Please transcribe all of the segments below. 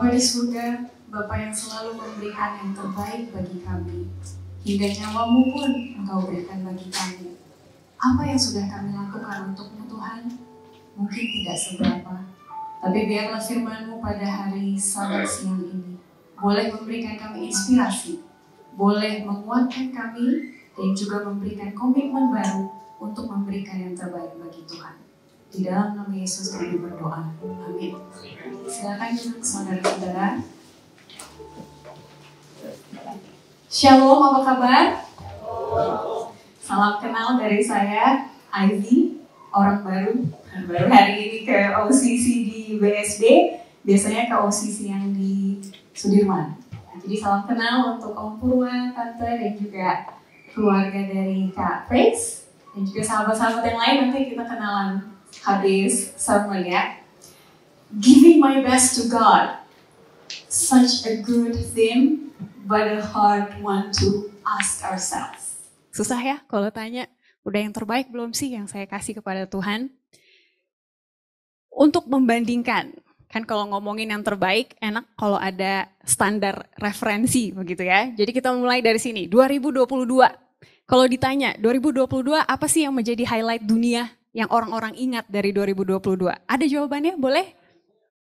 Bapa di surga, Bapa yang selalu memberikan yang terbaik bagi kami. Hingga nyawamu pun Engkau berikan bagi kami. Apa yang sudah kami lakukan untukmu Tuhan? Mungkin tidak seberapa. Tapi biarlah firman-Mu pada hari Sabat siang ini boleh memberikan kami inspirasi, boleh menguatkan kami, dan juga memberikan komitmen baru untuk memberikan yang terbaik bagi Tuhan. Di dalam nama Yesus kami berdoa. Amin. Silakan duduk saudara-saudara. Shalom, apa kabar? Salam kenal dari saya, Ivy, orang baru hari ini ke OCC di BSD, biasanya ke OCC yang di Sudirman. Jadi salam kenal untuk Om Purwa, Tante, dan juga keluarga dari Kak Praise, dan juga sahabat-sahabat yang lain. Nanti kita kenalan habis sermon ya. Giving my best to God, such a good theme, but a hard one to ask ourselves. Susah ya kalau tanya, udah yang terbaik belum sih yang saya kasih kepada Tuhan? Untuk membandingkan, kan kalau ngomongin yang terbaik, enak kalau ada standar referensi begitu ya. Jadi kita mulai dari sini, 2022. Kalau ditanya, 2022 apa sih yang menjadi highlight dunia yang orang-orang ingat dari 2022? Ada jawabannya? Boleh?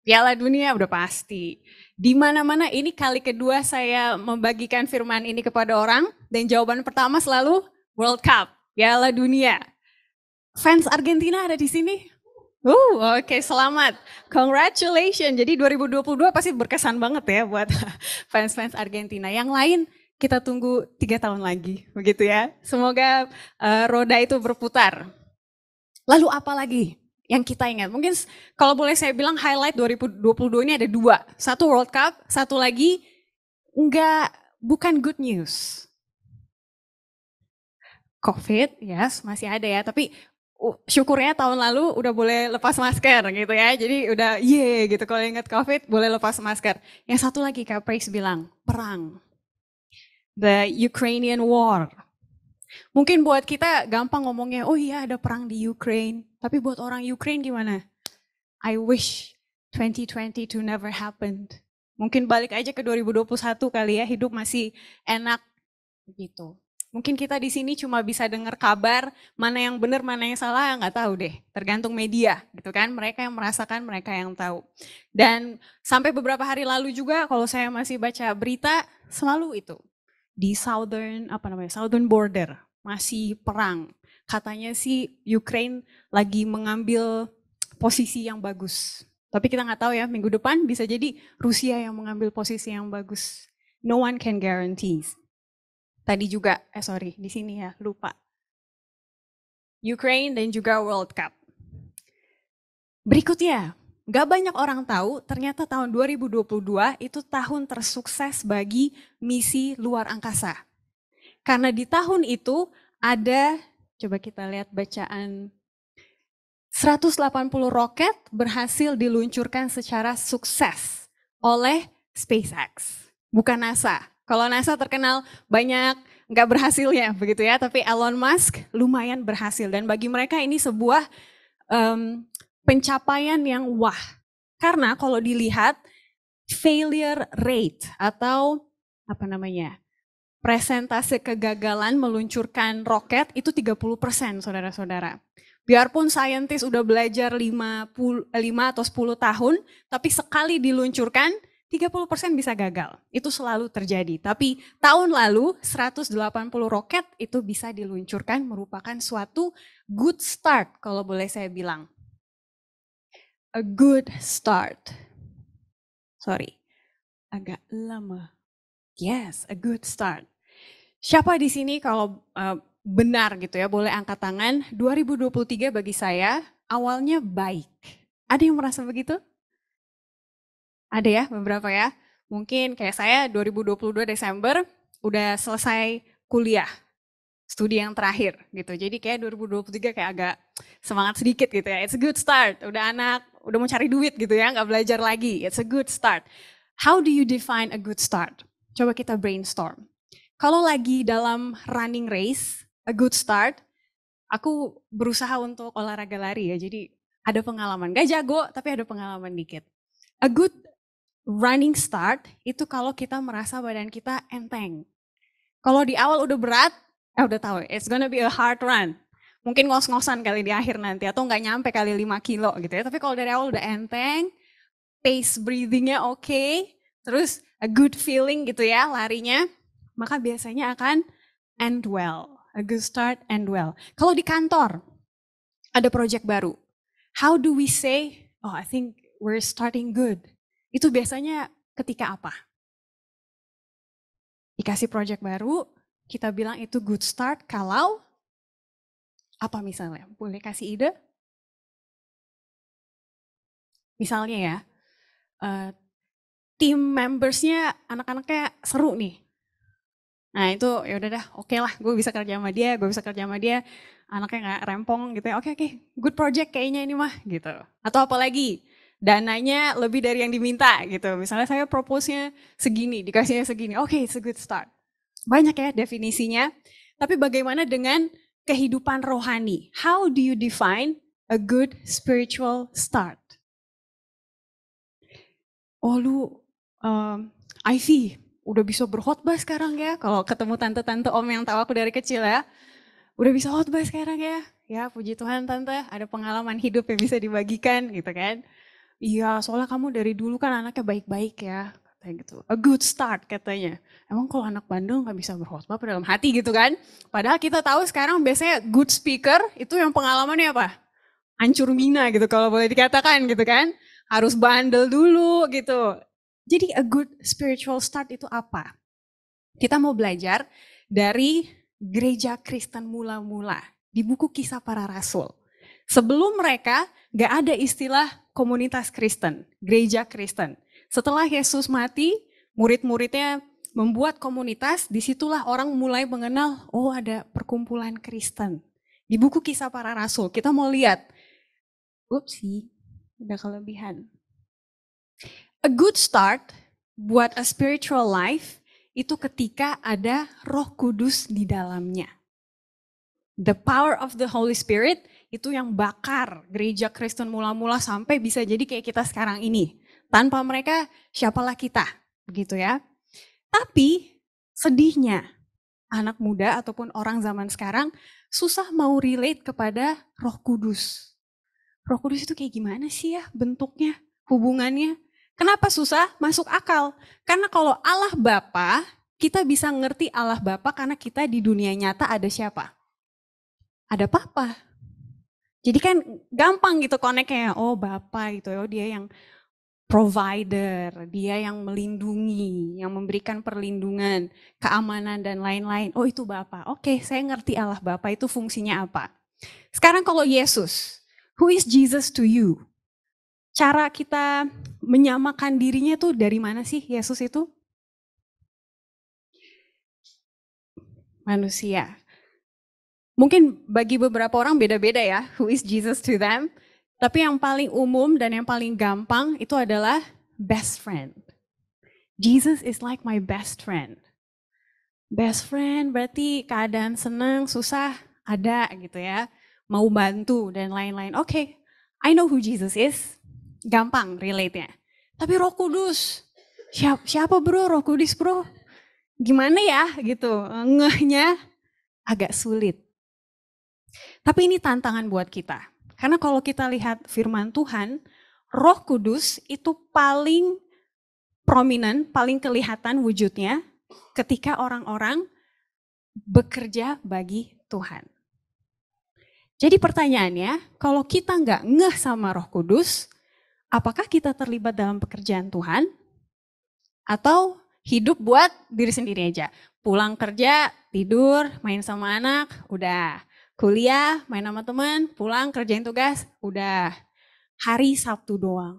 Piala Dunia udah pasti. Di mana-mana ini kali kedua saya membagikan firman ini kepada orang, dan jawaban pertama selalu World Cup, Piala Dunia. Fans Argentina ada di sini? Oke, selamat. Congratulations. Jadi 2022 pasti berkesan banget ya buat fans-fans Argentina. Yang lain kita tunggu 3 tahun lagi, begitu ya. Semoga roda itu berputar. Lalu apa lagi yang kita ingat? Mungkin kalau boleh saya bilang highlight 2022 ini ada 2. Satu World Cup, satu lagi bukan good news. COVID, yes, masih ada ya, tapi syukurnya tahun lalu udah boleh lepas masker gitu ya. Jadi udah gitu, kalau ingat COVID boleh lepas masker. Yang satu lagi Kak Praise bilang, perang. The Ukrainian War. Mungkin buat kita gampang ngomongnya, oh iya ada perang di Ukraine. Tapi buat orang Ukraine gimana? I wish 2020 to never happened. Mungkin balik aja ke 2021 kali ya, hidup masih enak gitu. Mungkin kita di sini cuma bisa dengar kabar, mana yang benar, mana yang salah, nggak tahu deh. Tergantung media gitu kan, mereka yang merasakan, mereka yang tahu. Dan sampai beberapa hari lalu juga kalau saya masih baca berita, selalu itu. Di southern border masih perang. Katanya sih Ukraine lagi mengambil posisi yang bagus. Tapi kita nggak tahu ya, minggu depan bisa jadi Rusia yang mengambil posisi yang bagus. No one can guarantee. Tadi juga, di sini ya, lupa. Ukraine dan juga World Cup. Berikutnya, gak banyak orang tahu ternyata tahun 2022 itu tahun tersukses bagi misi luar angkasa. Karena di tahun itu ada, coba kita lihat bacaan, 180 roket berhasil diluncurkan secara sukses oleh SpaceX, bukan NASA. Kalau NASA terkenal banyak nggak berhasilnya begitu ya, tapi Elon Musk lumayan berhasil. Dan bagi mereka ini sebuah pencapaian yang wah. Karena kalau dilihat failure rate atau presentase kegagalan meluncurkan roket itu 30%, saudara-saudara. Biarpun saintis udah belajar 5 atau 10 tahun, tapi sekali diluncurkan 30% bisa gagal. Itu selalu terjadi. Tapi tahun lalu 180 roket itu bisa diluncurkan, merupakan suatu good start kalau boleh saya bilang. A good start. Agak lama. Yes, a good start. Siapa di sini kalau benar gitu ya, boleh angkat tangan. 2023 bagi saya awalnya baik. Ada yang merasa begitu? Ada ya, beberapa ya. Mungkin kayak saya 2022 Desember udah selesai kuliah, studi yang terakhir gitu. Jadi kayak 2023 kayak agak semangat sedikit gitu ya. It's a good start. Udah mau cari duit gitu ya, nggak belajar lagi. It's a good start. How do you define a good start? Coba kita brainstorm. Kalau lagi dalam running race, a good start, aku berusaha untuk olahraga lari ya. Jadi ada pengalaman, gak jago tapi ada pengalaman dikit. A good running start itu kalau kita merasa badan kita enteng. Kalau di awal udah berat, udah tahu, it's gonna be a hard run. Mungkin ngos-ngosan kali di akhir nanti, atau nggak nyampe kali 5 kilo gitu ya. Tapi kalau dari awal udah enteng, pace breathingnya oke, terus a good feeling gitu ya larinya, maka biasanya akan end well. A good start, end well. Kalau di kantor, ada project baru. How do we say, oh I think we're starting good. Itu biasanya ketika apa? Dikasih project baru, kita bilang itu good start kalau apa misalnya? Boleh kasih ide? Misalnya ya, team membersnya anak-anaknya seru nih. Nah itu ya udah dah, oke lah, gue bisa kerja sama dia, anaknya nggak rempong gitu ya. Oke, good project kayaknya ini mah gitu. Atau apalagi dananya lebih dari yang diminta gitu. Misalnya saya propose-nya segini, dikasihnya segini. Oke, it's a good start. Banyak ya definisinya. Tapi bagaimana dengan kehidupan rohani? How do you define a good spiritual start? Oh lu Ivy udah bisa berkhotbah sekarang ya. Kalau ketemu tante-tante om yang tahu aku dari kecil ya. Udah bisa khotbah sekarang ya. Ya puji Tuhan tante, ada pengalaman hidup yang bisa dibagikan gitu kan. Iya soalnya kamu dari dulu kan anaknya baik-baik ya. Katanya gitu. A good start katanya. Emang kalau anak bandel gak bisa berkhotbah dalam hati gitu kan. Padahal kita tahu sekarang biasanya good speaker itu yang pengalamannya apa? Hancur mina gitu kalau boleh dikatakan gitu kan. Harus bandel dulu gitu. Jadi a good spiritual start itu apa? Kita mau belajar dari gereja Kristen mula-mula di buku Kisah Para Rasul. Sebelum mereka gak ada istilah komunitas Kristen, gereja Kristen. Setelah Yesus mati, murid-muridnya membuat komunitas, disitulah orang mulai mengenal, oh ada perkumpulan Kristen. Di buku Kisah Para Rasul, kita mau lihat, upsi, udah kelebihan. A good start buat a spiritual life itu ketika ada Roh Kudus di dalamnya. The power of the Holy Spirit itu yang bakar gereja Kristen mula-mula sampai bisa jadi kayak kita sekarang ini. Tanpa mereka, siapalah kita, begitu ya. Tapi sedihnya anak muda ataupun orang zaman sekarang susah mau relate kepada Roh Kudus. Roh Kudus itu kayak gimana sih ya bentuknya, hubungannya? Kenapa susah? Masuk akal. Karena kalau Allah Bapa, kita bisa ngerti Allah Bapa karena kita di dunia nyata ada siapa? Ada Papa. Jadi kan gampang gitu connect-nya, oh Bapa gitu, oh dia yang provider, dia yang melindungi, yang memberikan perlindungan, keamanan dan lain-lain. Oh itu Bapa. Oke, saya ngerti Allah Bapa itu fungsinya apa. Sekarang kalau Yesus, who is Jesus to you? Cara kita menyamakan dirinya tuh dari mana sih Yesus itu? Manusia. Mungkin bagi beberapa orang beda-beda ya, who is Jesus to them. Tapi yang paling umum dan yang paling gampang itu adalah best friend. Jesus is like my best friend. Best friend berarti keadaan senang, susah, ada gitu ya. Mau bantu dan lain-lain. Oke, I know who Jesus is. Gampang relate-nya. Tapi Roh Kudus, siapa bro Roh Kudus bro? Gimana ya gitu, ngehnya agak sulit. Tapi ini tantangan buat kita. Karena kalau kita lihat firman Tuhan, Roh Kudus itu paling prominent, paling kelihatan wujudnya ketika orang-orang bekerja bagi Tuhan. Jadi pertanyaannya, kalau kita nggak ngeh sama Roh Kudus, apakah kita terlibat dalam pekerjaan Tuhan? Atau hidup buat diri sendiri aja? Pulang kerja, tidur, main sama anak, udah. Kuliah, main sama teman, pulang kerjain tugas, udah. Hari Sabtu doang,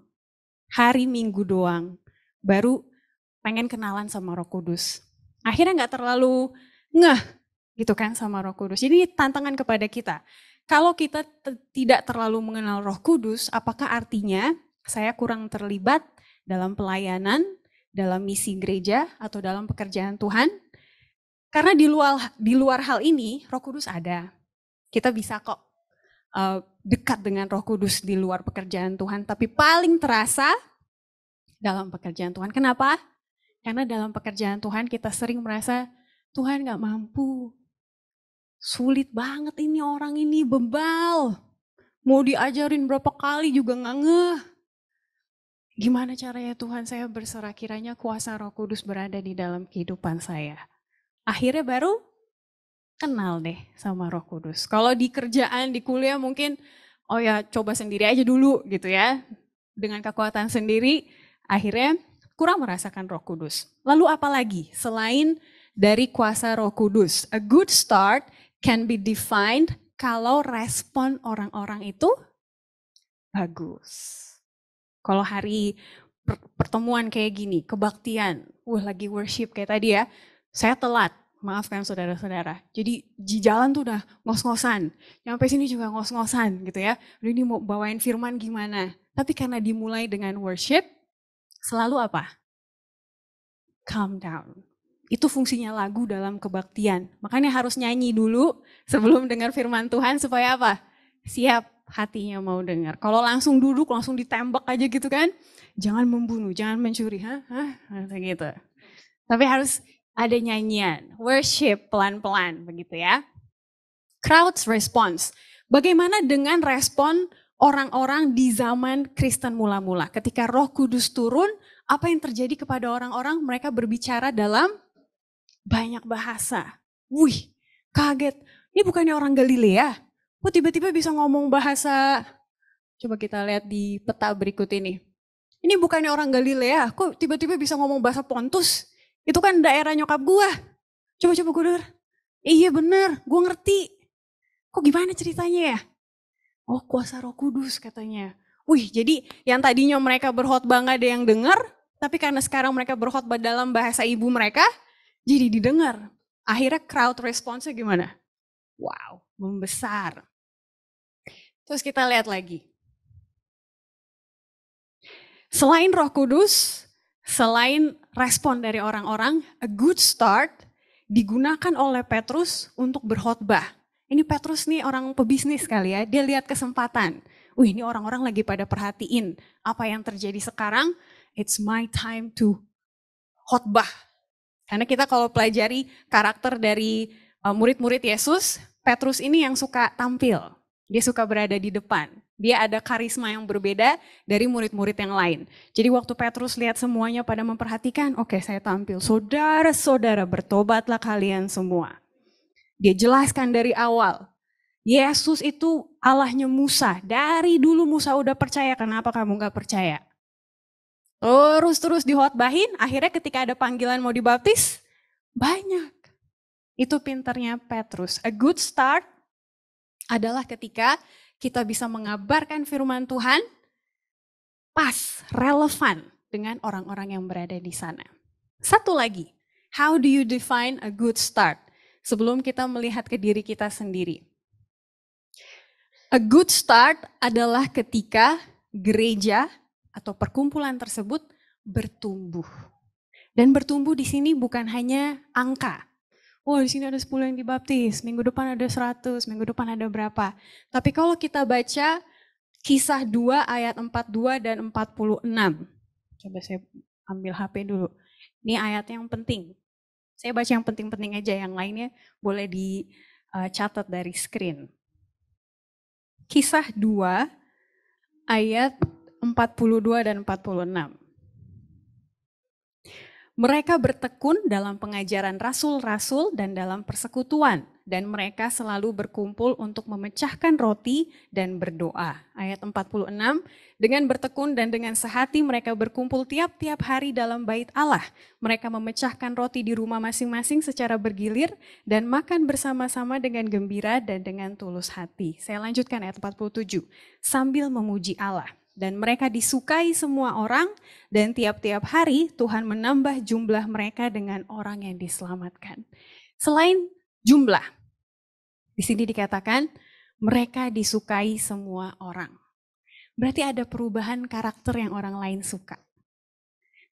hari Minggu doang, baru pengen kenalan sama Roh Kudus. Akhirnya gak terlalu ngeh gitu kan sama Roh Kudus. Jadi tantangan kepada kita. Kalau kita tidak terlalu mengenal Roh Kudus, apakah artinya saya kurang terlibat dalam pelayanan, dalam misi gereja, atau dalam pekerjaan Tuhan? Karena di luar hal ini, Roh Kudus ada. Kita bisa kok dekat dengan Roh Kudus di luar pekerjaan Tuhan. Tapi paling terasa dalam pekerjaan Tuhan. Kenapa? Karena dalam pekerjaan Tuhan kita sering merasa Tuhan gak mampu. Sulit banget ini orang ini, bebal. Mau diajarin berapa kali juga gak ngeh. Gimana caranya Tuhan saya berserah, kiranya kuasa Roh Kudus berada di dalam kehidupan saya. Akhirnya baru kenal deh sama Roh Kudus. Kalau di kerjaan, di kuliah mungkin, oh ya coba sendiri aja dulu gitu ya. Dengan kekuatan sendiri, akhirnya kurang merasakan Roh Kudus. Lalu apa lagi selain dari kuasa Roh Kudus? A good start can be defined kalau respon orang-orang itu bagus. Kalau hari pertemuan kayak gini, kebaktian, lagi worship kayak tadi ya, saya telat, maafkan saudara-saudara. Jadi di jalan tuh udah ngos-ngosan, nyampe sini juga ngos-ngosan gitu ya. Udah ini mau bawain firman gimana? Tapi karena dimulai dengan worship, selalu apa? Calm down. Itu fungsinya lagu dalam kebaktian. Makanya harus nyanyi dulu sebelum dengar firman Tuhan supaya apa? Siap hatinya mau dengar. Kalau langsung duduk, langsung ditembak aja gitu kan. Jangan membunuh, jangan mencuri. Gitu. Tapi harus ada nyanyian. Worship pelan-pelan begitu ya. Crowd's response. Bagaimana dengan respon orang-orang di zaman Kristen mula-mula? Ketika Roh Kudus turun, apa yang terjadi kepada orang-orang? Mereka berbicara dalam banyak bahasa. Wih, kaget. Ini bukannya orang Galilea? Kok tiba-tiba bisa ngomong bahasa, coba kita lihat di peta berikut ini. Ini bukannya orang Galilea, kok tiba-tiba bisa ngomong bahasa Pontus? Itu kan daerah nyokap gua. Coba-coba gue denger. Iya bener, gue ngerti. Kok gimana ceritanya ya? Oh kuasa Roh Kudus katanya. Wih, jadi yang tadinya mereka berkhotbah gak ada yang dengar, tapi karena sekarang mereka berkhotbah dalam bahasa ibu mereka, jadi didengar. Akhirnya crowd response-nya gimana? Wow, membesar. Terus kita lihat lagi. Selain Roh Kudus, selain respon dari orang-orang, a good start digunakan oleh Petrus untuk berkhotbah. Ini Petrus nih orang pebisnis kali ya, dia lihat kesempatan. Wih, ini orang-orang lagi pada perhatiin apa yang terjadi sekarang. It's my time to khotbah. Karena kita kalau pelajari karakter dari murid-murid Yesus, Petrus ini yang suka tampil. Dia suka berada di depan. Dia ada karisma yang berbeda dari murid-murid yang lain. Jadi waktu Petrus lihat semuanya pada memperhatikan, oke, saya tampil. Saudara-saudara, bertobatlah kalian semua. Dia jelaskan dari awal. Yesus itu Allahnya Musa. Dari dulu Musa udah percaya, kenapa kamu gak percaya? Terus dihotbahin, akhirnya ketika ada panggilan mau dibaptis, banyak. Itu pinternya Petrus. A good start adalah ketika kita bisa mengabarkan firman Tuhan pas, relevan dengan orang-orang yang berada di sana. Satu lagi, how do you define a good start? Sebelum kita melihat ke diri kita sendiri. A good start adalah ketika gereja atau perkumpulan tersebut bertumbuh. Dan bertumbuh di sini bukan hanya angka. Di sini ada 10 yang dibaptis, minggu depan ada 100, minggu depan ada berapa. Tapi kalau kita baca Kisah 2 ayat 42 dan 46. Coba saya ambil HP dulu. Ini ayat yang penting. Saya baca yang penting-penting aja, yang lainnya boleh dicatat dari screen. Kisah 2 ayat 42 dan 46. Mereka bertekun dalam pengajaran rasul-rasul dan dalam persekutuan. Dan mereka selalu berkumpul untuk memecahkan roti dan berdoa. Ayat 46, dengan bertekun dan dengan sehati mereka berkumpul tiap-tiap hari dalam bait Allah. Mereka memecahkan roti di rumah masing-masing secara bergilir dan makan bersama-sama dengan gembira dan dengan tulus hati. Saya lanjutkan ayat 47, sambil memuji Allah. Dan mereka disukai semua orang, dan tiap-tiap hari Tuhan menambah jumlah mereka dengan orang yang diselamatkan. Selain jumlah, di sini dikatakan mereka disukai semua orang. Berarti ada perubahan karakter yang orang lain suka.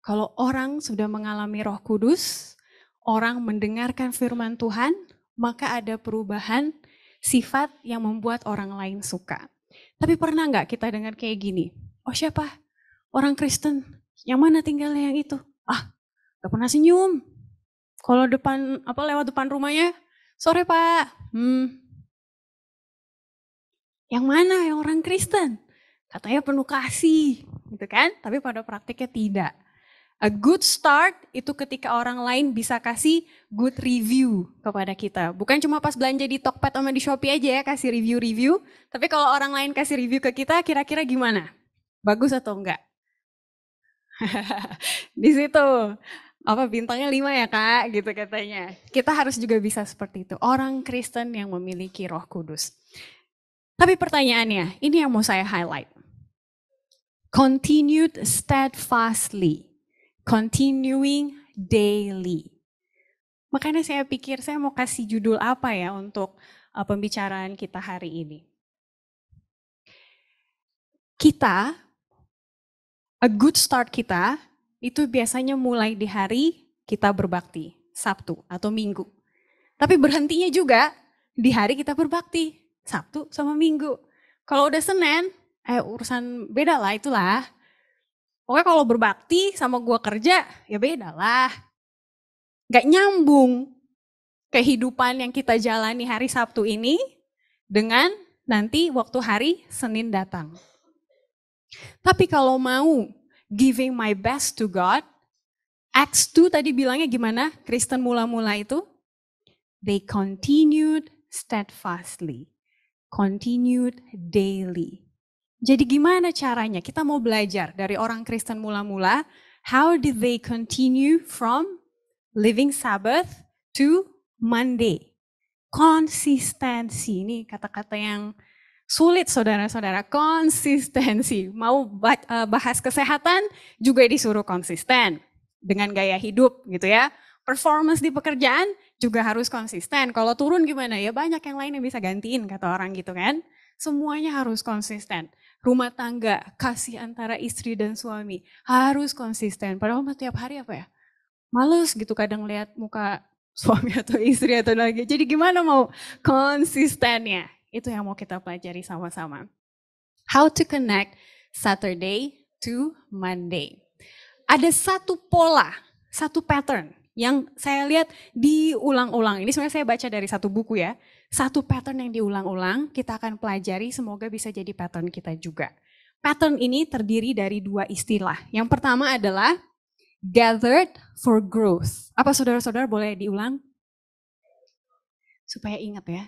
Kalau orang sudah mengalami Roh Kudus, orang mendengarkan firman Tuhan, maka ada perubahan sifat yang membuat orang lain suka. Tapi pernah nggak kita dengar kayak gini? Oh siapa? Orang Kristen Yang mana tinggalnya yang itu? Ah, gak pernah senyum. Kalau lewat depan rumahnya, sore Pak. Yang mana yang orang Kristen? Katanya penuh kasih, gitu kan? Tapi pada praktiknya tidak. A good start itu ketika orang lain bisa kasih good review kepada kita. Bukan cuma pas belanja di Tokped sama di Shopee aja ya kasih review-review. Tapi kalau orang lain kasih review ke kita, kira-kira gimana? Bagus atau enggak? Di situ. Bintangnya 5 ya Kak, gitu katanya. Kita harus juga bisa seperti itu. Orang Kristen yang memiliki Roh Kudus. Tapi pertanyaannya, ini yang mau saya highlight. Continued steadfastly, continuing daily. Makanya saya pikir saya mau kasih judul apa ya untuk pembicaraan kita hari ini. A good start kita itu biasanya mulai di hari kita berbakti, Sabtu atau Minggu. Tapi berhentinya juga di hari kita berbakti, Sabtu sama Minggu. Kalau udah Senin, urusan beda lah itulah. Pokoknya kalau berbakti sama gua kerja, ya beda lah. Gak nyambung kehidupan yang kita jalani hari Sabtu ini dengan nanti waktu hari Senin datang. Tapi kalau mau giving my best to God, Acts 2 tadi bilangnya gimana? Kristen mula-mula itu? They continued steadfastly, continued daily. Jadi gimana caranya? Kita mau belajar dari orang Kristen mula-mula, how did they continue from living Sabbath to Monday? Konsistensi, ini kata-kata yang sulit saudara-saudara, konsistensi. Mau bahas kesehatan juga disuruh konsisten dengan gaya hidup gitu ya. Performance di pekerjaan juga harus konsisten. Kalau turun gimana ya, banyak yang lain yang bisa gantiin kata orang gitu kan. Semuanya harus konsisten. Rumah tangga, kasih antara istri dan suami harus konsisten. Padahal tiap hari apa ya? Males gitu kadang lihat muka suami atau istri atau lagi. Jadi gimana mau konsistennya? Itu yang mau kita pelajari sama-sama. How to connect Saturday to Monday. Ada satu pola, satu pattern yang saya lihat diulang-ulang. Ini sebenarnya saya baca dari satu buku ya. Satu pattern yang diulang-ulang, kita akan pelajari, semoga bisa jadi pattern kita juga. Pattern ini terdiri dari 2 istilah. Yang pertama adalah gathered for growth. Apa saudara-saudara boleh diulang? Supaya ingat ya.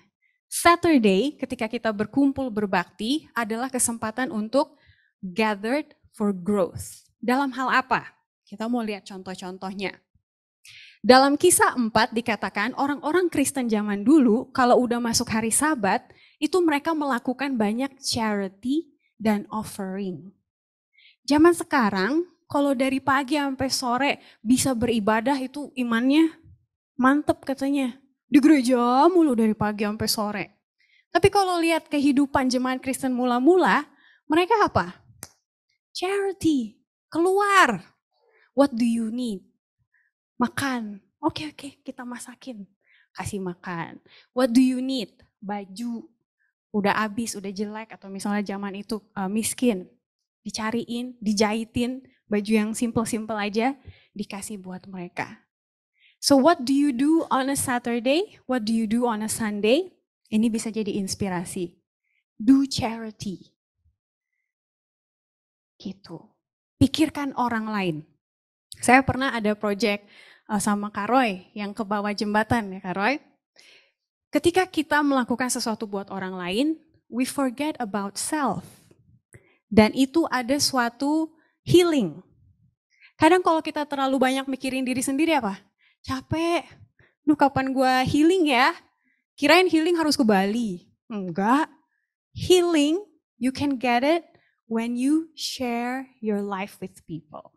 Saturday ketika kita berkumpul berbakti adalah kesempatan untuk gathered for growth. Dalam hal apa? Kita mau lihat contoh-contohnya. Dalam Kisah 4 dikatakan orang-orang Kristen zaman dulu kalau udah masuk hari Sabat itu mereka melakukan banyak charity dan offering. Zaman sekarang kalau dari pagi sampai sore bisa beribadah itu imannya mantep katanya. Di gereja mulu dari pagi sampai sore. Tapi kalau lihat kehidupan jemaat Kristen mula-mula, mereka apa? Charity, keluar. What do you need? Makan. Oke, kita masakin. Kasih makan. What do you need? Baju. Udah habis, udah jelek atau misalnya zaman itu miskin. Dicariin, dijahitin, baju yang simple-simple aja dikasih buat mereka. So what do you do on a Saturday? What do you do on a Sunday? Ini bisa jadi inspirasi. Do charity. Gitu. Pikirkan orang lain. Saya pernah ada project sama Kak Roy yang ke bawah jembatan ya Kak Roy. Ketika kita melakukan sesuatu buat orang lain, we forget about self. Dan itu ada suatu healing. Kadang kalau kita terlalu banyak mikirin diri sendiri apa? Capek. Duh kapan gue healing ya? Kirain healing harus ke Bali. Enggak. Healing, you can get it when you share your life with people.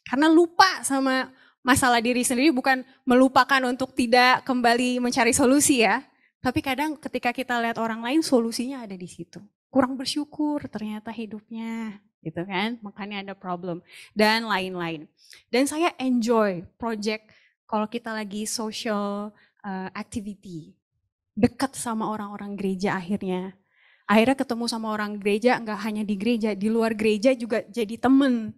Karena lupa sama masalah diri sendiri bukan melupakan untuk tidak kembali mencari solusi ya. Tapi kadang ketika kita lihat orang lain solusinya ada di situ. Kurang bersyukur ternyata hidupnya gitu kan. Makanya ada problem dan lain-lain. Dan saya enjoy project kalau kita lagi social activity. Dekat sama orang-orang gereja akhirnya. Akhirnya ketemu sama orang gereja, nggak hanya di gereja, di luar gereja juga jadi temen.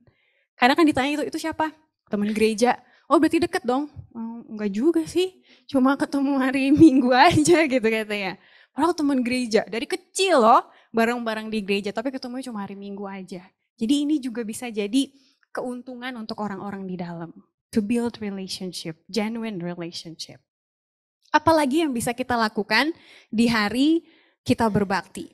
Kadang kan ditanya itu siapa? Teman gereja. Oh berarti deket dong. Oh, enggak juga sih. Cuma ketemu hari Minggu aja gitu katanya. Padahal teman gereja. Dari kecil loh. Bareng-bareng di gereja. Tapi ketemu cuma hari Minggu aja. Jadi ini juga bisa jadi keuntungan untuk orang-orang di dalam. To build relationship. Genuine relationship. Apalagi yang bisa kita lakukan di hari kita berbakti.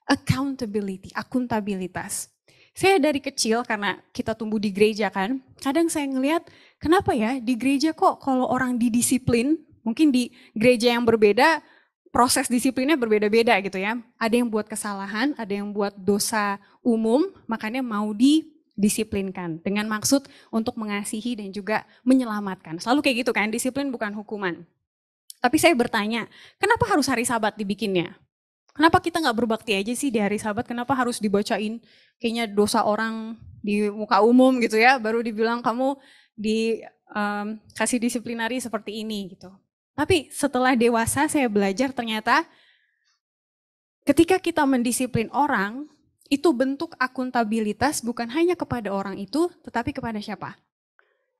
Accountability, akuntabilitas. Saya dari kecil karena kita tumbuh di gereja kan, kadang saya ngelihat kenapa ya di gereja kok kalau orang didisiplin, mungkin di gereja yang berbeda proses disiplinnya berbeda-beda gitu ya. Ada yang buat kesalahan, ada yang buat dosa umum, makanya mau didisiplinkan dengan maksud untuk mengasihi dan juga menyelamatkan. Selalu kayak gitu kan, disiplin bukan hukuman. Tapi saya bertanya, kenapa harus hari Sabat dibikinnya? Kenapa kita nggak berbakti aja sih di hari Sabat? Kenapa harus dibacain kayaknya dosa orang di muka umum gitu ya? Baru dibilang kamu dikasih disiplinari seperti ini gitu. Tapi setelah dewasa saya belajar ternyata ketika kita mendisiplin orang, itu bentuk akuntabilitas bukan hanya kepada orang itu, tetapi kepada siapa?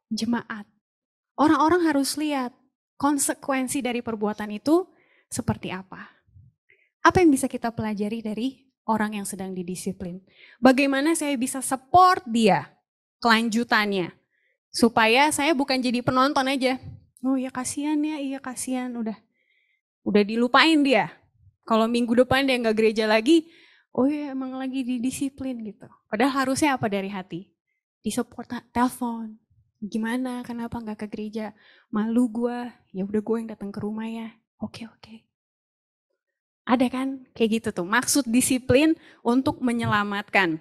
Jemaat. Orang-orang harus lihat konsekuensi dari perbuatan itu seperti apa. Apa yang bisa kita pelajari dari orang yang sedang didisiplin? Bagaimana saya bisa support dia kelanjutannya? Supaya saya bukan jadi penonton aja. Oh ya kasihan ya, iya kasihan udah dilupain dia. Kalau minggu depan dia nggak gereja lagi, oh ya emang lagi didisiplin gitu. Padahal harusnya apa dari hati? Disupport telepon. Gimana? Kenapa nggak ke gereja? Malu gue. Ya udah gue yang datang ke rumah ya. Oke. Ada kan kayak gitu tuh, maksud disiplin untuk menyelamatkan.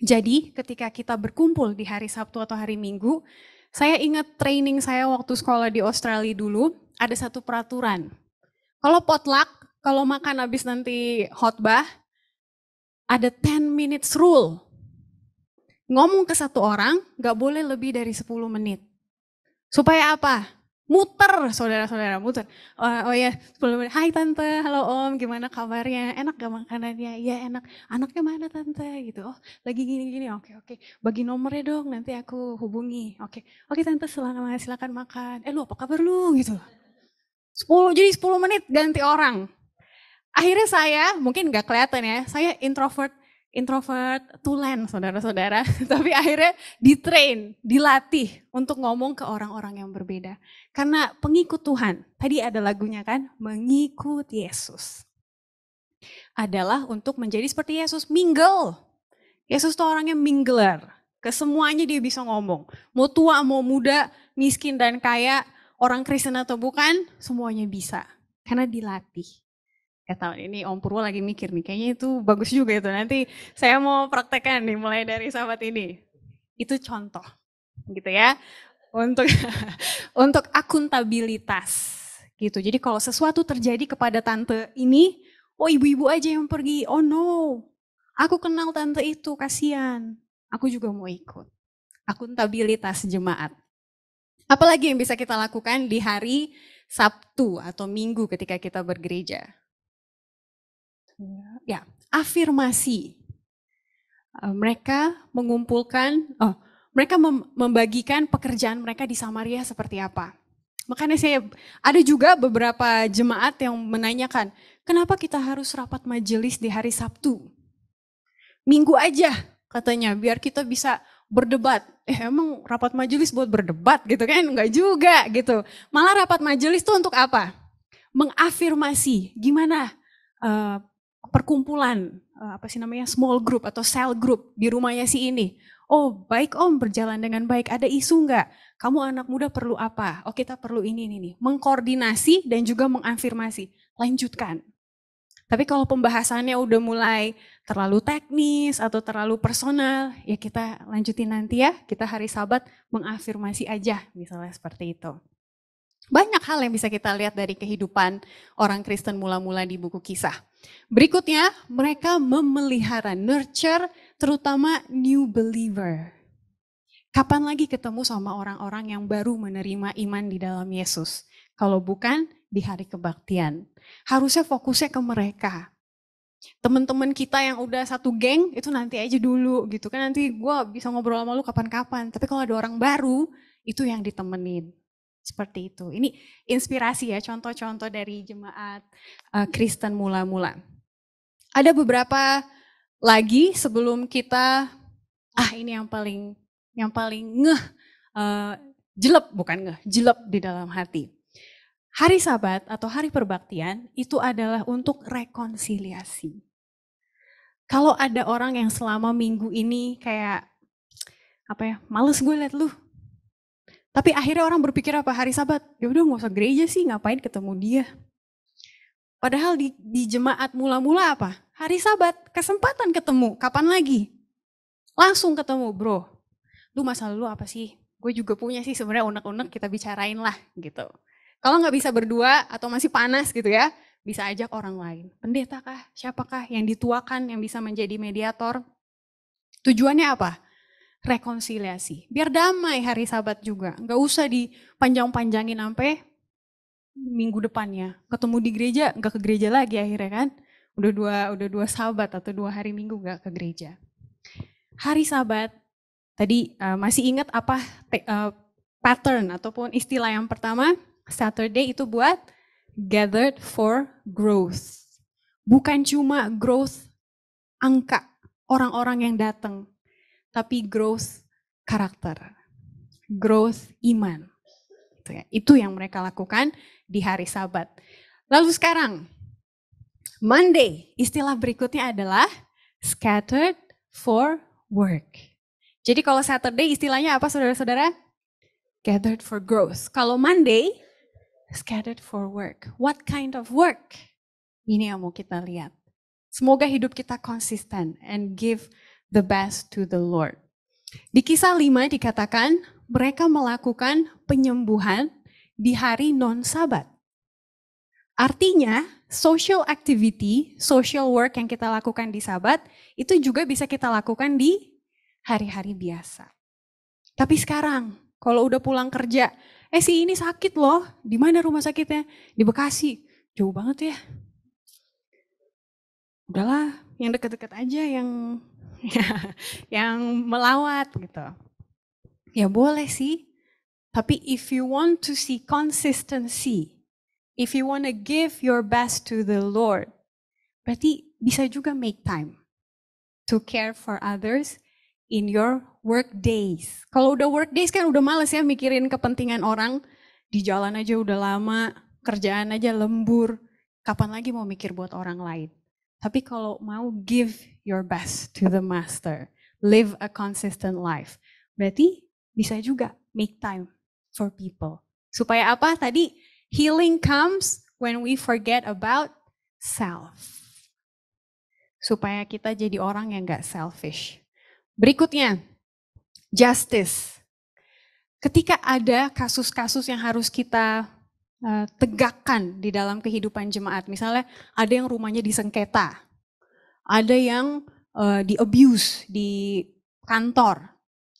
Jadi ketika kita berkumpul di hari Sabtu atau hari Minggu, saya ingat training saya waktu sekolah di Australia dulu, ada satu peraturan. Kalau potluck, kalau makan habis nanti khotbah, ada 10 minutes rule. Ngomong ke satu orang, gak boleh lebih dari 10 menit. Supaya apa? Muter, saudara-saudara, muter. Oh ya, 10 menit. Hai tante, halo om, gimana kabarnya? Enak gak makanannya? Iya enak. Anaknya mana tante? Gitu. Oh, lagi gini-gini. Oke. Bagi nomornya dong, nanti aku hubungi. Oke tante, silakan makan. Lu apa kabar lu? Gitu. 10 menit ganti orang. Akhirnya saya, mungkin gak kelihatan ya, saya introvert tulen saudara-saudara, tapi akhirnya ditrain, dilatih untuk ngomong ke orang-orang yang berbeda. Karena pengikut Tuhan, tadi ada lagunya kan, mengikut Yesus. Adalah untuk menjadi seperti Yesus, mingle. Yesus tuh orangnya mingler, ke semuanya dia bisa ngomong. Mau tua, mau muda, miskin dan kaya, orang Kristen atau bukan, semuanya bisa. Karena dilatih. Tahun ini Om Purwo lagi mikir nih, kayaknya itu bagus juga itu. Nanti saya mau praktekkan nih mulai dari sahabat ini. Itu contoh gitu ya. Untuk untuk akuntabilitas gitu. Jadi kalau sesuatu terjadi kepada tante ini, oh ibu-ibu aja yang pergi. Oh no. Aku kenal tante itu, kasihan. Aku juga mau ikut. Akuntabilitas jemaat. Apalagi yang bisa kita lakukan di hari Sabtu atau Minggu ketika kita bergereja? Ya, afirmasi. Mereka mengumpulkan, mereka membagikan pekerjaan mereka di Samaria seperti apa. Makanya ada juga beberapa jemaat yang menanyakan, kenapa kita harus rapat majelis di hari Sabtu? Minggu aja katanya, biar kita bisa berdebat. Emang rapat majelis buat berdebat gitu kan? Enggak juga gitu. Malah rapat majelis itu untuk apa? Mengafirmasi, gimana perkumpulan small group atau cell group di rumahnya si ini. Oh baik om, berjalan dengan baik. Ada isu nggak? Kamu anak muda perlu apa? Oh kita perlu ini nih. Mengkoordinasi dan juga mengafirmasi. Lanjutkan. Tapi kalau pembahasannya udah mulai terlalu teknis atau terlalu personal, ya kita lanjutin nanti ya. Kita hari Sabat mengafirmasi aja, misalnya seperti itu. Banyak hal yang bisa kita lihat dari kehidupan orang Kristen mula-mula di buku Kisah. Berikutnya, mereka memelihara, nurture, terutama new believer. Kapan lagi ketemu sama orang-orang yang baru menerima iman di dalam Yesus? Kalau bukan di hari kebaktian. Harusnya fokusnya ke mereka. Teman-teman kita yang udah satu geng itu nanti aja dulu gitu kan, nanti gue bisa ngobrol sama lu kapan-kapan. Tapi kalau ada orang baru itu yang ditemenin. Seperti itu. Ini inspirasi ya, contoh-contoh dari jemaat Kristen mula-mula. Ada beberapa lagi sebelum kita, ini yang paling jelek di dalam hati. Hari Sabat atau hari perbaktian itu adalah untuk rekonsiliasi. Kalau ada orang yang selama minggu ini kayak males gue liat lu. Tapi akhirnya orang berpikir apa, hari Sabat, ya udah nggak usah gereja sih, ngapain ketemu dia. Padahal di jemaat mula-mula apa? Hari Sabat, kesempatan ketemu, kapan lagi? Langsung ketemu, bro. Lu masalah lu apa sih? Gue juga punya sih sebenarnya unek-unek, kita bicarain lah gitu. Kalau nggak bisa berdua atau masih panas gitu ya, bisa ajak orang lain. Pendeta kah? Siapakah yang dituakan yang bisa menjadi mediator? Tujuannya apa? Rekonsiliasi. Biar damai hari Sabat juga. Nggak usah dipanjang-panjangin sampai minggu depannya. Ketemu di gereja, nggak ke gereja lagi akhirnya kan. Udah dua Sabat atau 2 hari Minggu nggak ke gereja. Hari Sabat, tadi masih ingat apa pattern ataupun istilah yang pertama? Saturday itu buat gathered for growth. Bukan cuma growth angka orang-orang yang datang, tapi growth karakter, growth iman. Itu yang mereka lakukan di hari Sabat. Lalu sekarang, Monday, istilah berikutnya adalah scattered for work. Jadi kalau Saturday istilahnya apa saudara-saudara? Gathered for growth. Kalau Monday, scattered for work. What kind of work? Ini yang mau kita lihat. Semoga hidup kita konsisten and give the best to the Lord. Di Kisah 5 dikatakan mereka melakukan penyembuhan di hari non-Sabat. Artinya social activity, social work yang kita lakukan di Sabat itu juga bisa kita lakukan di hari-hari biasa. Tapi sekarang kalau udah pulang kerja, si ini sakit loh, di mana rumah sakitnya? Di Bekasi, jauh banget ya. Udahlah, yang deket-deket aja, yang melawat gitu. Ya boleh sih, tapi if you want to see consistency, if you want to give your best to the Lord, berarti bisa juga make time to care for others in your work days. Kalau udah work days kan udah males ya mikirin kepentingan orang, di jalan aja udah lama, kerjaan aja lembur, kapan lagi mau mikir buat orang lain. Tapi kalau mau give your best to the master, live a consistent life, berarti bisa juga make time for people. Supaya apa? Tadi healing comes when we forget about self. Supaya kita jadi orang yang gak selfish. Berikutnya, justice. Ketika ada kasus-kasus yang harus kita tegakkan di dalam kehidupan jemaat. Misalnya ada yang rumahnya disengketa, ada yang di-abuse di kantor.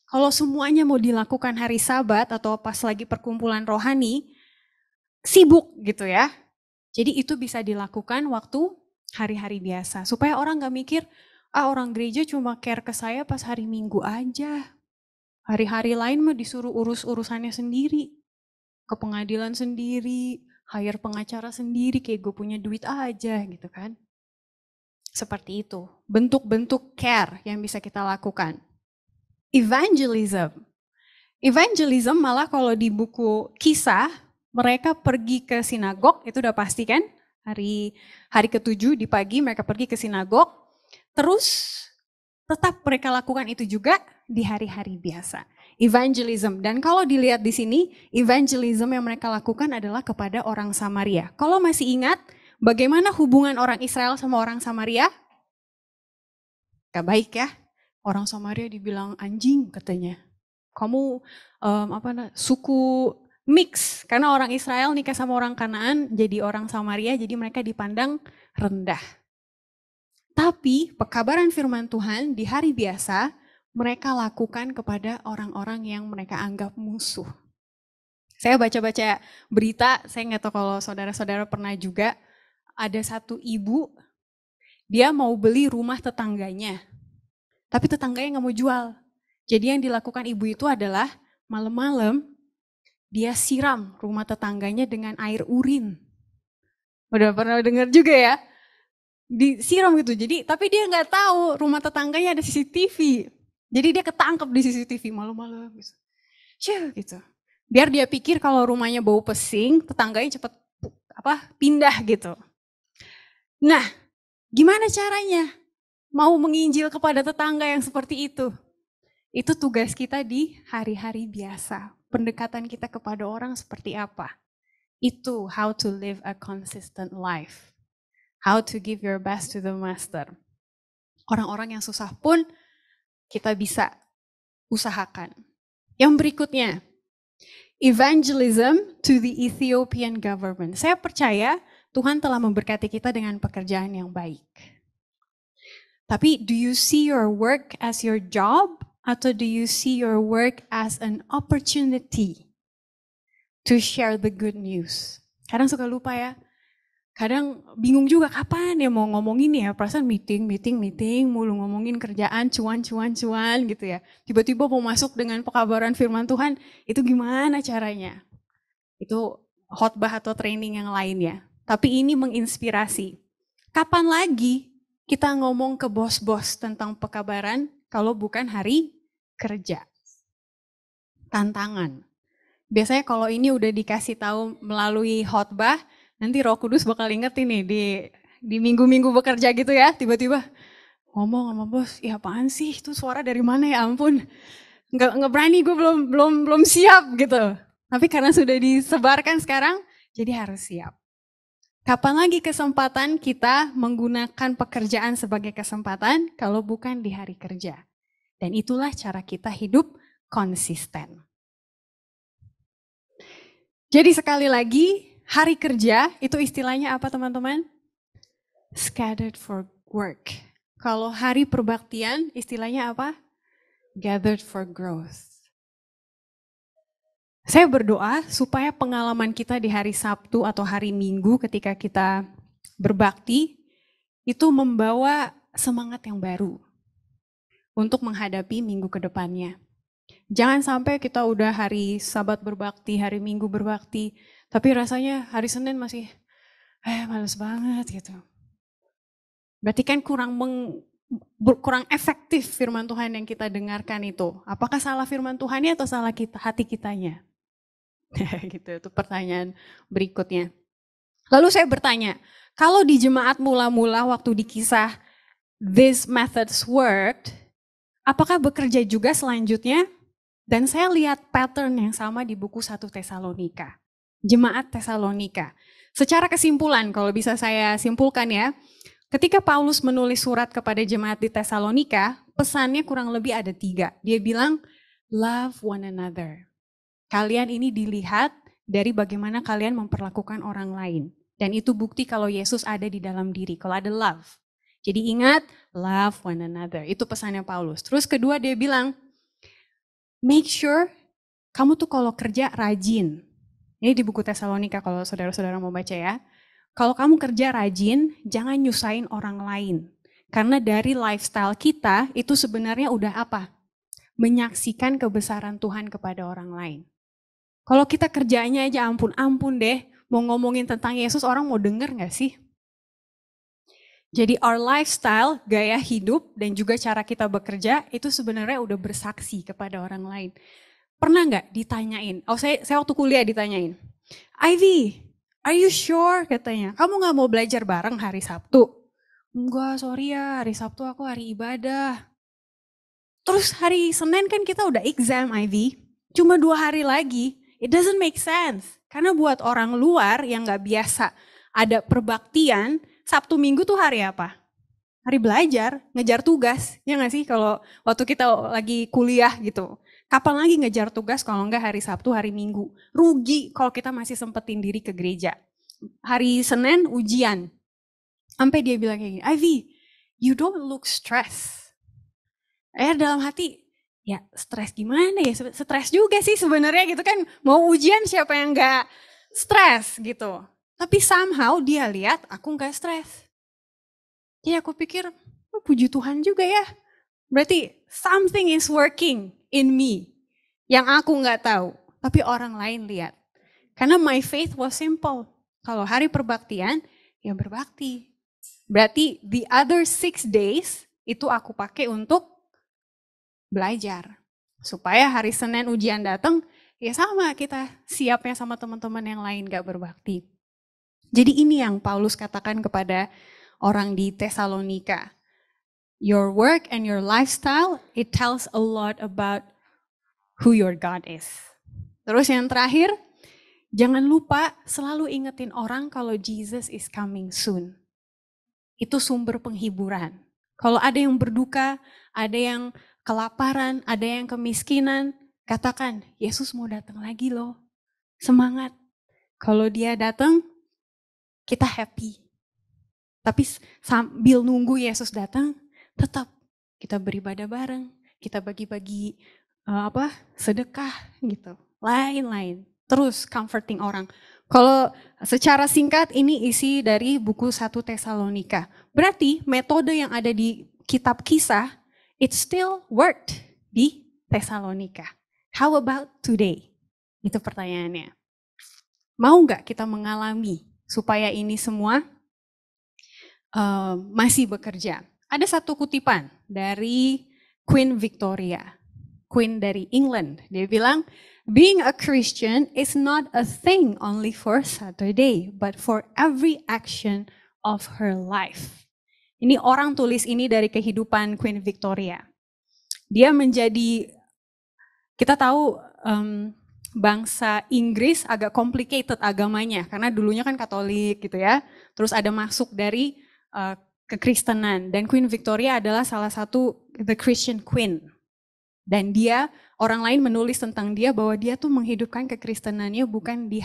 Kalau semuanya mau dilakukan hari Sabat atau pas lagi perkumpulan rohani, sibuk gitu ya. Jadi itu bisa dilakukan waktu hari-hari biasa. Supaya orang gak mikir, orang gereja cuma care ke saya pas hari Minggu aja. Hari-hari lain mah disuruh urus-urusannya sendiri. Ke pengadilan sendiri, hire pengacara sendiri, kayak gue punya duit aja gitu kan. Seperti itu, bentuk-bentuk care yang bisa kita lakukan. Evangelism malah kalau di buku Kisah, mereka pergi ke sinagog, itu udah pasti kan, hari ke-7 di pagi mereka pergi ke sinagog, terus tetap mereka lakukan itu juga di hari-hari biasa. Evangelism. Dan kalau dilihat di sini, evangelism yang mereka lakukan adalah kepada orang Samaria. Kalau masih ingat, bagaimana hubungan orang Israel sama orang Samaria? Gak baik ya. Orang Samaria dibilang anjing katanya. Kamu suku mix. Karena orang Israel nikah sama orang Kanaan, jadi orang Samaria, jadi mereka dipandang rendah. Tapi pekabaran firman Tuhan di hari biasa, mereka lakukan kepada orang-orang yang mereka anggap musuh. Saya baca-baca berita, saya nggak tahu kalau saudara-saudara pernah juga, ada satu ibu, Dia mau beli rumah tetangganya, tapi tetangganya nggak mau jual. Jadi yang dilakukan ibu itu adalah malam-malam dia siram rumah tetangganya dengan air urin. Udah pernah dengar juga ya? Disiram gitu. Jadi tapi dia nggak tahu rumah tetangganya ada CCTV. Jadi dia ketangkep di CCTV malam-malam gitu. Gitu. Biar dia pikir kalau rumahnya bau pesing, tetangganya cepet pindah gitu. Nah, gimana caranya mau menginjil kepada tetangga yang seperti itu? Itu tugas kita di hari-hari biasa. Pendekatan kita kepada orang seperti apa? Itu how to live a consistent life. How to give your best to the master. Orang-orang yang susah pun kita bisa usahakan. Yang berikutnya, evangelism to the Ethiopian government. Saya percaya Tuhan telah memberkati kita dengan pekerjaan yang baik. Tapi do you see your work as your job? Atau do you see your work as an opportunity to share the good news? Kadang suka lupa ya. Kadang bingung juga kapan ya mau ngomongin ya. Perasaan meeting, mulu ngomongin kerjaan, cuan gitu ya. Tiba-tiba mau masuk dengan pekabaran firman Tuhan, itu gimana caranya? Itu khotbah atau training yang lainnya. Tapi ini menginspirasi. Kapan lagi kita ngomong ke bos-bos tentang pekabaran kalau bukan hari kerja? Tantangan. Biasanya kalau ini udah dikasih tahu melalui khotbah, nanti Roh Kudus bakal ingetin nih di minggu-minggu bekerja gitu ya, tiba-tiba ngomong sama bos, ya apaan sih itu suara dari mana ya ampun, nggak berani, gue belum siap gitu. Tapi karena sudah disebarkan sekarang, jadi harus siap. Kapan lagi kesempatan kita menggunakan pekerjaan sebagai kesempatan kalau bukan di hari kerja? Dan itulah cara kita hidup konsisten. Jadi sekali lagi, hari kerja itu istilahnya apa teman-teman? Scattered for work. Kalau hari perbaktian istilahnya apa? Gathered for growth. Saya berdoa supaya pengalaman kita di hari Sabtu atau hari Minggu ketika kita berbakti itu membawa semangat yang baru untuk menghadapi minggu ke depannya. Jangan sampai kita udah hari Sabat berbakti, hari Minggu berbakti, tapi rasanya hari Senin masih males banget gitu. Berarti kan kurang efektif firman Tuhan yang kita dengarkan itu. Apakah salah firman Tuhannya atau salah hati kitanya? Gitu, itu pertanyaan berikutnya. Lalu saya bertanya, kalau di jemaat mula-mula waktu di Kisah these methods worked, apakah bekerja juga selanjutnya? Dan saya lihat pattern yang sama di buku 1 Tesalonika. Jemaat Tesalonika. Secara kesimpulan, kalau bisa saya simpulkan ya, ketika Paulus menulis surat kepada jemaat di Tesalonika, pesannya kurang lebih ada 3. Dia bilang, love one another. Kalian ini dilihat dari bagaimana kalian memperlakukan orang lain. Dan itu bukti kalau Yesus ada di dalam diri, kalau ada love. Jadi ingat, love one another. Itu pesannya Paulus. Terus kedua dia bilang, make sure kamu tuh kalau kerja rajin. Ini di buku Tesalonika kalau saudara-saudara mau baca ya. Kalau kamu kerja rajin, jangan nyusahin orang lain. Karena dari lifestyle kita itu sebenarnya udah apa? Menyaksikan kebesaran Tuhan kepada orang lain. Kalau kita kerjanya aja ampun deh, mau ngomongin tentang Yesus orang mau denger gak sih? Jadi our lifestyle, gaya hidup dan juga cara kita bekerja itu sebenarnya udah bersaksi kepada orang lain. Pernah gak ditanyain? Saya waktu kuliah ditanyain. Ivy, are you sure? Katanya, kamu gak mau belajar bareng hari Sabtu? Enggak, sorry ya, hari Sabtu aku hari ibadah. Terus hari Senin kan kita udah exam, Ivy. Cuma 2 hari lagi. It doesn't make sense. Karena buat orang luar yang gak biasa ada perbaktian, Sabtu Minggu tuh hari apa? Hari belajar, ngejar tugas. Ya gak sih kalau waktu kita lagi kuliah gitu. Kapan lagi ngejar tugas kalau enggak hari Sabtu, hari Minggu. Rugi kalau kita masih sempetin diri ke gereja. Hari Senin ujian. Sampai dia bilang kayak gini, Ivy, you don't look stressed. Dalam hati, ya stres gimana ya? Stres juga sih sebenarnya gitu kan. Mau ujian siapa yang gak stres gitu. Tapi somehow dia lihat aku gak stres. Jadi aku pikir, oh, puji Tuhan juga ya. Berarti something is working in me yang aku nggak tahu, tapi orang lain lihat. Karena my faith was simple. Kalau hari perbaktian, ya berbakti. Berarti the other 6 days itu aku pakai untuk belajar. Supaya hari Senin ujian datang, ya sama kita siapnya sama teman-teman yang lain gak berbakti. Jadi ini yang Paulus katakan kepada orang di Tesalonika. Your work and your lifestyle, it tells a lot about who your God is. Terus yang terakhir, jangan lupa selalu ingetin orang kalau Jesus is coming soon. Itu sumber penghiburan. Kalau ada yang berduka, ada yang kelaparan, ada yang kemiskinan, katakan, Yesus mau datang lagi loh. Semangat. Kalau dia datang, kita happy. Tapi sambil nunggu Yesus datang, tetap kita beribadah bareng, kita bagi-bagi sedekah gitu, lain-lain. Terus comforting orang. Kalau secara singkat ini isi dari buku 1 Tesalonika. Berarti metode yang ada di kitab Kisah, it still worked di Tesalonika. How about today? Itu pertanyaannya. Mau nggak kita mengalami supaya ini semua masih bekerja? Ada satu kutipan dari Queen Victoria, Queen dari England. Dia bilang, being a Christian is not a thing only for Saturday, but for every action of her life. Ini orang tulis ini dari kehidupan Queen Victoria. Dia menjadi, kita tahu bangsa Inggris agak complicated agamanya, karena dulunya kan Katolik gitu ya. Terus ada masuk dari kekristenan, dan Queen Victoria adalah salah satu the Christian Queen. Dan dia, orang lain menulis tentang dia bahwa dia tuh menghidupkan kekristenannya bukan di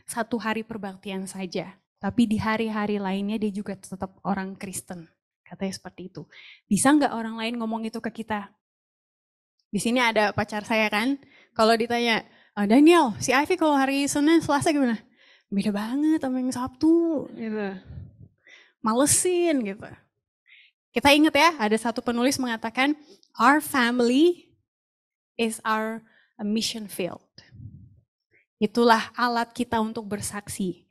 satu hari perbaktian saja, tapi di hari-hari lainnya dia juga tetap orang Kristen. Katanya seperti itu. Bisa nggak orang lain ngomong itu ke kita? Di sini ada pacar saya kan, kalau ditanya, Daniel, si Ivy kalau hari Senin, Selasa gimana? Beda banget sama yang Sabtu, gitu. Malesin gitu. Kita ingat ya, ada satu penulis mengatakan, our family is our mission field. Itulah alat kita untuk bersaksi.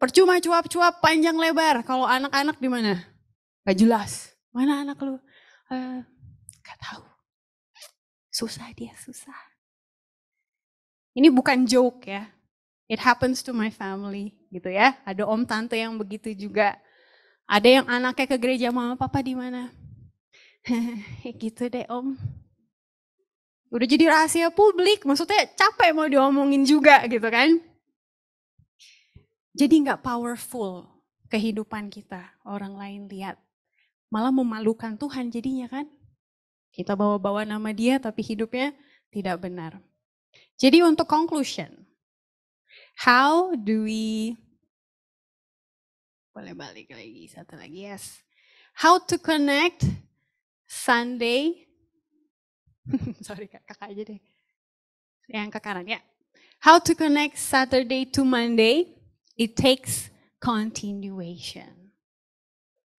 Percuma cuap-cuap panjang lebar, kalau anak-anak di mana? Gak jelas. Mana anak lu? Gak tahu. Susah dia, susah. Ini bukan joke ya. It happens to my family gitu ya. Ada om tante yang begitu juga. Ada yang anaknya ke gereja, mama papa di mana? Gitu deh om. Udah jadi rahasia publik, maksudnya capek mau diomongin juga gitu kan. Jadi gak powerful kehidupan kita, orang lain lihat. Malah memalukan Tuhan jadinya kan. Kita bawa-bawa nama dia tapi hidupnya tidak benar. Jadi untuk conclusion, how do we... Boleh balik lagi, satu lagi, yes. How to connect Sunday, sorry kakak aja deh, yang ke kanan ya. How to connect Saturday to Monday, it takes continuation,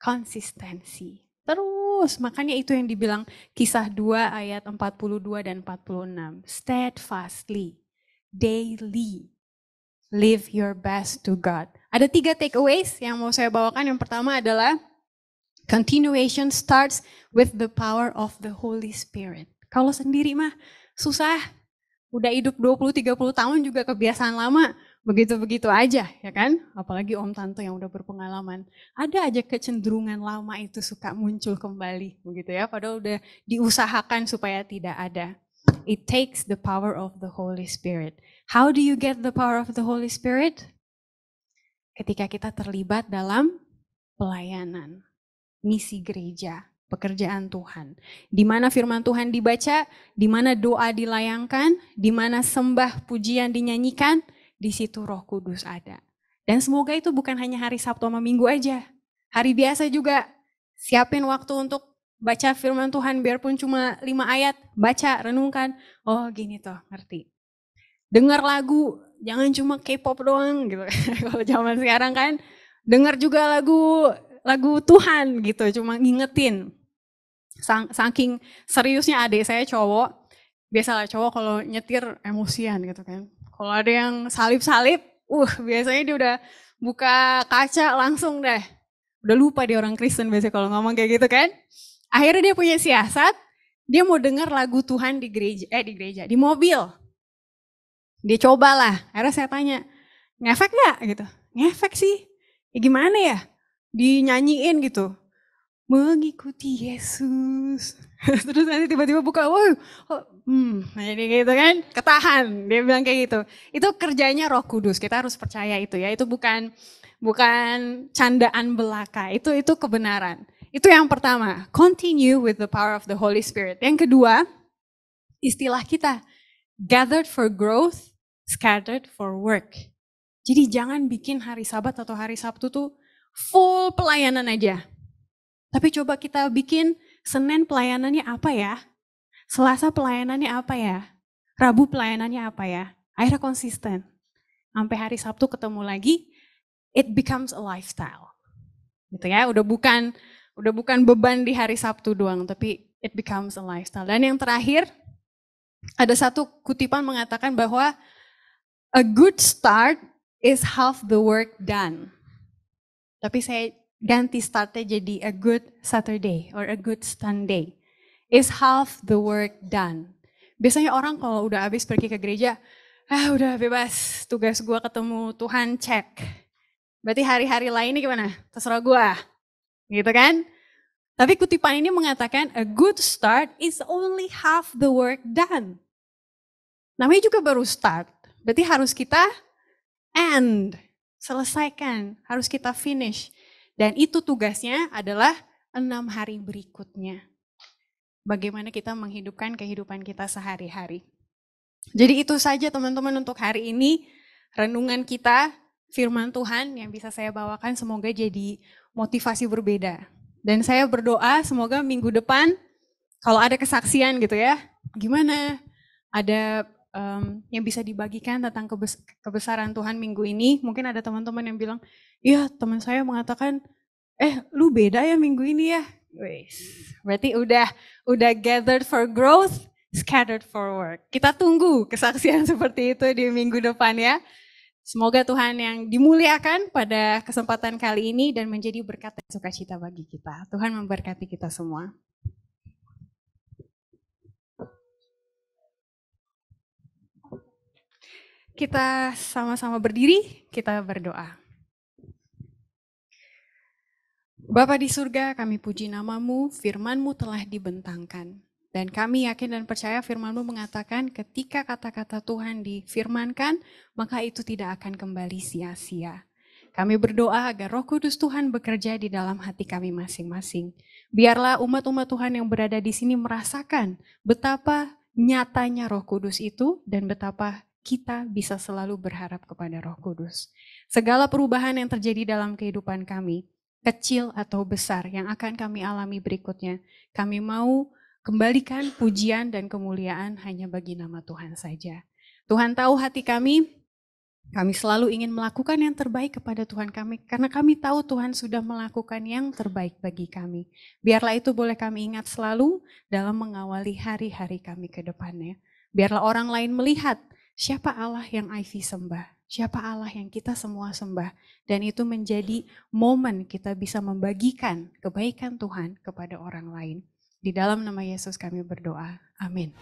konsistensi. Terus, makanya itu yang dibilang Kisah 2 ayat 42 dan 46. Steadfastly, daily, live your best to God. Ada 3 takeaways yang mau saya bawakan. Yang pertama adalah continuation starts with the power of the Holy Spirit. Kalau sendiri mah susah. Udah hidup 20-30 tahun juga kebiasaan lama. Begitu-begitu aja ya kan. Apalagi om tante yang udah berpengalaman. Ada aja kecenderungan lama itu suka muncul kembali. Begitu ya. Padahal udah diusahakan supaya tidak ada. It takes the power of the Holy Spirit. How do you get the power of the Holy Spirit? Ketika kita terlibat dalam pelayanan, misi gereja, pekerjaan Tuhan. Di mana firman Tuhan dibaca, di mana doa dilayangkan, di mana sembah pujian dinyanyikan, di situ Roh Kudus ada. Dan semoga itu bukan hanya hari Sabtu sama Minggu aja. Hari biasa juga siapin waktu untuk baca firman Tuhan biarpun cuma 5 ayat, baca, renungkan. Oh gini toh, ngerti. Dengar lagu, jangan cuma K-pop doang gitu. Kalau zaman sekarang kan, dengar juga lagu lagu Tuhan gitu, cuma ngingetin. Saking seriusnya adik saya cowok, biasalah cowok kalau nyetir emosian gitu kan. Kalau ada yang salip-salip, biasanya dia udah buka kaca langsung deh. Udah lupa dia orang Kristen biasanya kalau ngomong kayak gitu kan. Akhirnya dia punya siasat, dia mau dengar lagu Tuhan di gereja, di mobil. Dia cobalah, akhirnya saya tanya, ngefek gak gitu? Ngefek sih, ya gimana ya? Dinyanyiin gitu. Mengikuti Yesus. Terus nanti tiba-tiba buka, jadi gitu kan, ketahan. Dia bilang kayak gitu. Itu kerjanya Roh Kudus, kita harus percaya itu ya. Itu bukan candaan belaka, itu kebenaran. Itu yang pertama, continue with the power of the Holy Spirit. Yang kedua, istilah kita, gathered for growth, scattered for work. Jadi jangan bikin hari Sabat atau hari Sabtu tuh full pelayanan aja. Tapi coba kita bikin Senin pelayanannya apa ya? Selasa pelayanannya apa ya? Rabu pelayanannya apa ya? Akhirnya konsisten. Sampai hari Sabtu ketemu lagi, it becomes a lifestyle. Gitu ya, udah bukan beban di hari Sabtu doang, tapi it becomes a lifestyle. Dan yang terakhir, ada satu kutipan mengatakan bahwa a good start is half the work done. Tapi saya ganti startnya jadi a good Saturday or a good Sunday. Is half the work done. Biasanya orang kalau udah habis pergi ke gereja, udah bebas, tugas gua ketemu Tuhan, cek. Berarti hari-hari lainnya gimana? Terserah gua. Gitu kan? Tapi kutipan ini mengatakan a good start is only half the work done. Namanya juga baru start. Berarti harus kita end, selesaikan, harus kita finish. Dan itu tugasnya adalah 6 hari berikutnya. Bagaimana kita menghidupkan kehidupan kita sehari-hari. Jadi itu saja teman-teman untuk hari ini. Renungan kita, firman Tuhan yang bisa saya bawakan semoga jadi motivasi berbeda. Dan saya berdoa semoga minggu depan kalau ada kesaksian gitu ya. Gimana? Ada yang bisa dibagikan tentang kebesaran Tuhan minggu ini. Mungkin ada teman-teman yang bilang, iya teman saya mengatakan, lu beda ya minggu ini ya. Berarti udah gathered for growth, scattered for work. Kita tunggu kesaksian seperti itu di minggu depan ya. Semoga Tuhan yang dimuliakan pada kesempatan kali ini dan menjadi berkat dan sukacita bagi kita. Tuhan memberkati kita semua. Kita sama-sama berdiri, kita berdoa. Bapa di surga, kami puji nama-Mu, firman-Mu telah dibentangkan. Dan kami yakin dan percaya firman-Mu mengatakan ketika kata-kata Tuhan difirmankan, maka itu tidak akan kembali sia-sia. Kami berdoa agar Roh Kudus Tuhan bekerja di dalam hati kami masing-masing. Biarlah umat-umat Tuhan yang berada di sini merasakan betapa nyatanya Roh Kudus itu dan betapa kita bisa selalu berharap kepada Roh Kudus. Segala perubahan yang terjadi dalam kehidupan kami, kecil atau besar yang akan kami alami berikutnya, kami mau kembalikan pujian dan kemuliaan hanya bagi nama Tuhan saja. Tuhan tahu hati kami selalu ingin melakukan yang terbaik kepada Tuhan kami, karena kami tahu Tuhan sudah melakukan yang terbaik bagi kami. Biarlah itu boleh kami ingat selalu dalam mengawali hari-hari kami ke depannya. Biarlah orang lain melihat siapa Allah yang Ivy sembah, siapa Allah yang kita semua sembah. Dan itu menjadi momen kita bisa membagikan kebaikan Tuhan kepada orang lain. Di dalam nama Yesus kami berdoa. Amin.